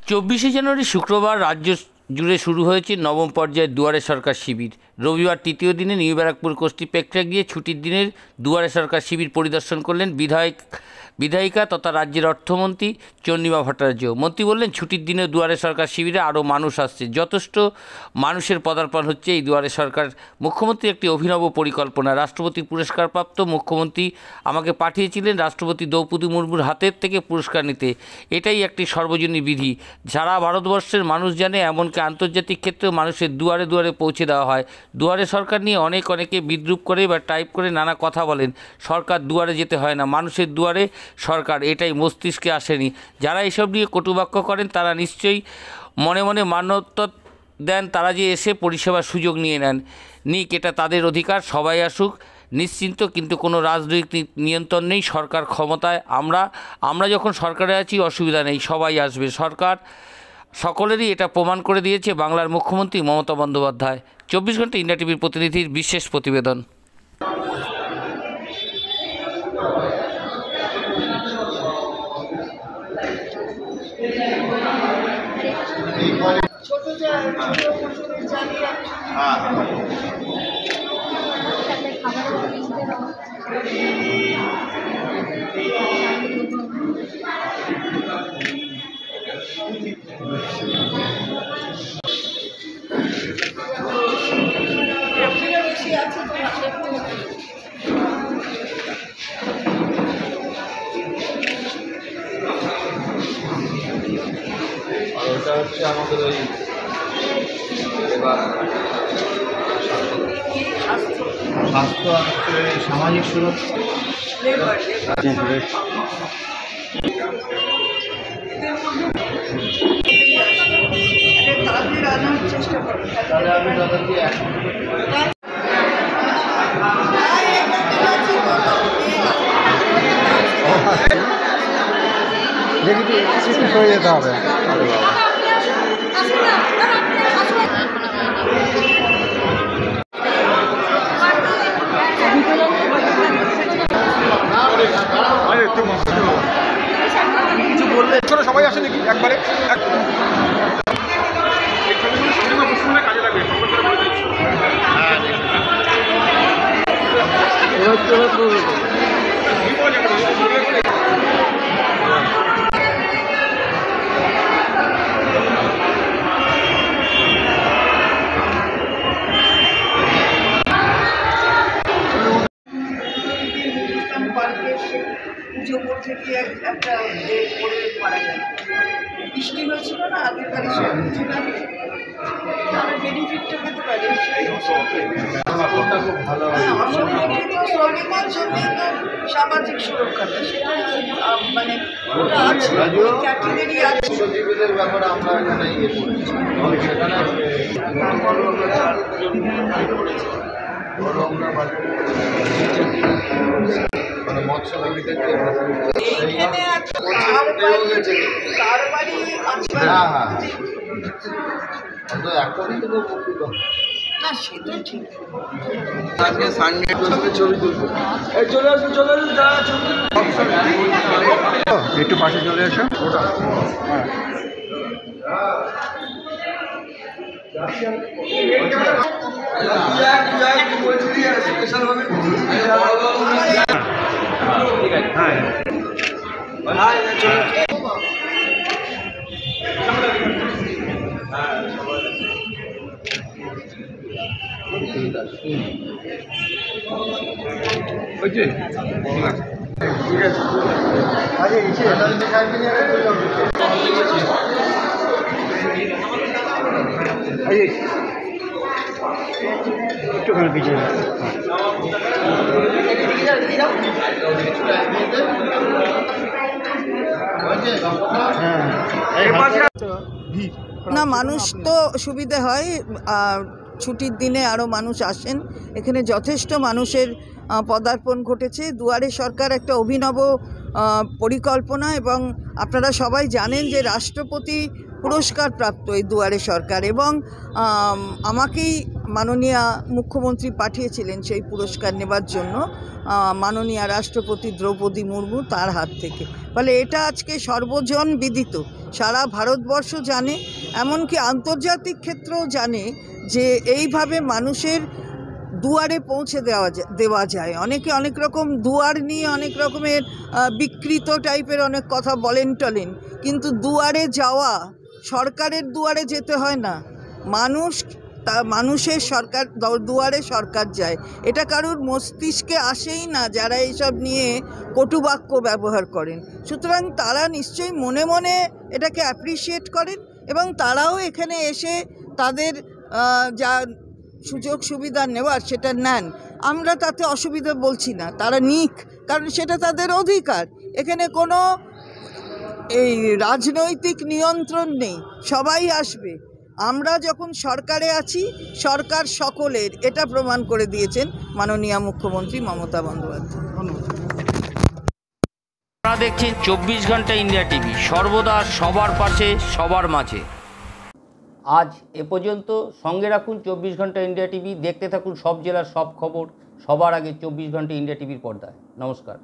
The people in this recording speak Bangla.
24শে জানুয়ারি শুক্রবার রাজ্য জুড়ে শুরু হয়েছে নবম পর্যায়ের দুয়ারে সরকার শিবির। রবিবার তৃতীয় দিনে নিউ ব্যারাকপুর কোষ্ঠী প্রেক্ষাগৃহে গিয়ে ছুটির দিনের দুয়ারে সরকার শিবির পরিদর্শন করলেন বিধায়িকা তথা রাজ্যের অর্থমন্ত্রী চন্দ্রিমা ভট্টাচার্য। মন্ত্রী বললেন, ছুটির দিনে দুয়ারে সরকার শিবিরে আরও মানুষ আসছে, যথেষ্ট মানুষের পদার্পণ হচ্ছে এই দুয়ারে সরকার। মুখ্যমন্ত্রীর একটি অভিনব পরিকল্পনা। রাষ্ট্রপতি পুরস্কারপ্রাপ্ত মুখ্যমন্ত্রী আমাকে পাঠিয়েছিলেন রাষ্ট্রপতি দ্রৌপদী মুর্মুর হাতের থেকে পুরস্কার নিতে। এটাই একটি সর্বজনীন বিধি। সারা ভারতবর্ষের মানুষ জানে, এমনকি আন্তর্জাতিক ক্ষেত্রেও মানুষের দুয়ারে দুয়ারে পৌঁছে দেওয়া হয়। দুয়ারে সরকার নিয়ে অনেকে বিদ্রূপ করে বা টাইপ করে নানা কথা বলেন। সরকার দুয়ারে যেতে হয় না, মানুষের দুয়ারে সরকার, এটাই মস্তিষ্কে আসেনি। যারা এসব নিয়ে কটুবাক্য করেন তারা নিশ্চয়ই মনে মনে মান্যতা দেন তারা যে এসে পরিষেবার সুযোগ নিয়ে নেন। নিক, এটা তাদের অধিকার, সবাই আসুক নিশ্চিন্ত, কিন্তু কোনো রাজনৈতিক নিয়ন্ত্রণ নেই। সরকার ক্ষমতায়, আমরা যখন সরকারে আছি অসুবিধা নেই, সবাই আসবে। সরকার সকলেরই এটা প্রমাণ করে দিয়েছে বাংলার মুখ্যমন্ত্রী মমতা বন্দ্যোপাধ্যায়। 24 ঘন্টা ইন্ডিয়া টিভির প্রতিনিধির বিশেষ প্রতিবেদন। ওটা হচ্ছে আমাদের ওই স্বাস্থ্য আর সামাজিক সুরক্ষা। তাহলে আমি তাদেরকে দেখি সরে যেতে হবে। কিছু বললে সবাই আসে নাকি একবারে কাজে লাগবে। পুজো করতে গিয়ে একটা ডেট করে মারা গেল। বৃষ্টি হয়েছিল না আগের বাড়ি, সে বুঝলাম আমরা বেনিফিটটা পেতে পারি। শ্রমিকের জন্য তো সামাজিক সুরক্ষাটা, সেটা মানে ওটা আছে, ক্যাটেগরি আছে। সচিবদের ব্যাপারে আমরা এখানে ইয়ে করছি, মানে মৎস্য এইখানে কার বাড়ি আছে? হ্যাঁ হ্যাঁ, এখনই তো উপকৃত না, সেটা ঠিক। আজকে সানডে ছবি তুলবো। এই চলে আসুন একটু পাশে চলে আসো। ওটা একটুখানি পিছিয়ে না, মানুষ তো সুবিধে হয়, ছুটির দিনে আরও মানুষ আসেন। এখানে যথেষ্ট মানুষের পদার্পণ ঘটেছে। দুয়ারে সরকার একটা অভিনব পরিকল্পনা, এবং আপনারা সবাই জানেন যে রাষ্ট্রপতি পুরস্কার প্রাপ্ত এই দুয়ারে সরকার, এবং আমাকেই মাননীয়া মুখ্যমন্ত্রী পাঠিয়েছিলেন সেই পুরস্কার নেবার জন্য মাননীয়া রাষ্ট্রপতি দ্রৌপদী মুর্মু, তার হাত থেকে। ফলে এটা আজকে সর্বজন বিদিত, সারা ভারতবর্ষ জানে, এমনকি আন্তর্জাতিক ক্ষেত্রেও জানে যে এইভাবে মানুষের দুয়ারে পৌঁছে দেওয়া যায়। অনেকে অনেক রকম দুয়ার নিয়ে অনেক রকমের বিকৃত টাইপের অনেক কথা বলেন টলেন, কিন্তু দুয়ারে যাওয়া, সরকারের দুয়ারে যেতে হয় না, মানুষের সরকার দুয়ারে সরকার যায়। এটা কারোর মস্তিষ্কে আসেই না যারা এইসব নিয়ে কটুবাক্য ব্যবহার করেন। সুতরাং তারা নিশ্চয়ই মনে মনে এটাকে অ্যাপ্রিসিয়েট করেন এবং তারাও এখানে এসে তাদের যা সুযোগ সুবিধা নেওয়ার সেটা নেন। আমরা তাতে অসুবিধা বলছি না, তারা নিক, কারণ সেটা তাদের অধিকার। এখানে কোনো এই রাজনৈতিক নিয়ন্ত্রণ নেই, সবাই আসবে। আমরা যখন সরকারে আছি, সরকার সকলের, এটা প্রমাণ করে দিয়েছেন মাননীয় মুখ্যমন্ত্রী মমতা বন্দ্যোপাধ্যায়। আপনারা দেখছেন 24 ঘন্টা ইন্ডিয়া টিভি, সর্বদা সবার পাশে, সবার মাঝে। আজ এ পর্যন্ত। সঙ্গে রাখুন 24 ঘন্টা ইন্ডিয়া টিভি, দেখতে থাকুন সব জেলার সব খবর সবার আগে 24 ঘন্টা ইন্ডিয়া টিভির পর্দায়। নমস্কার।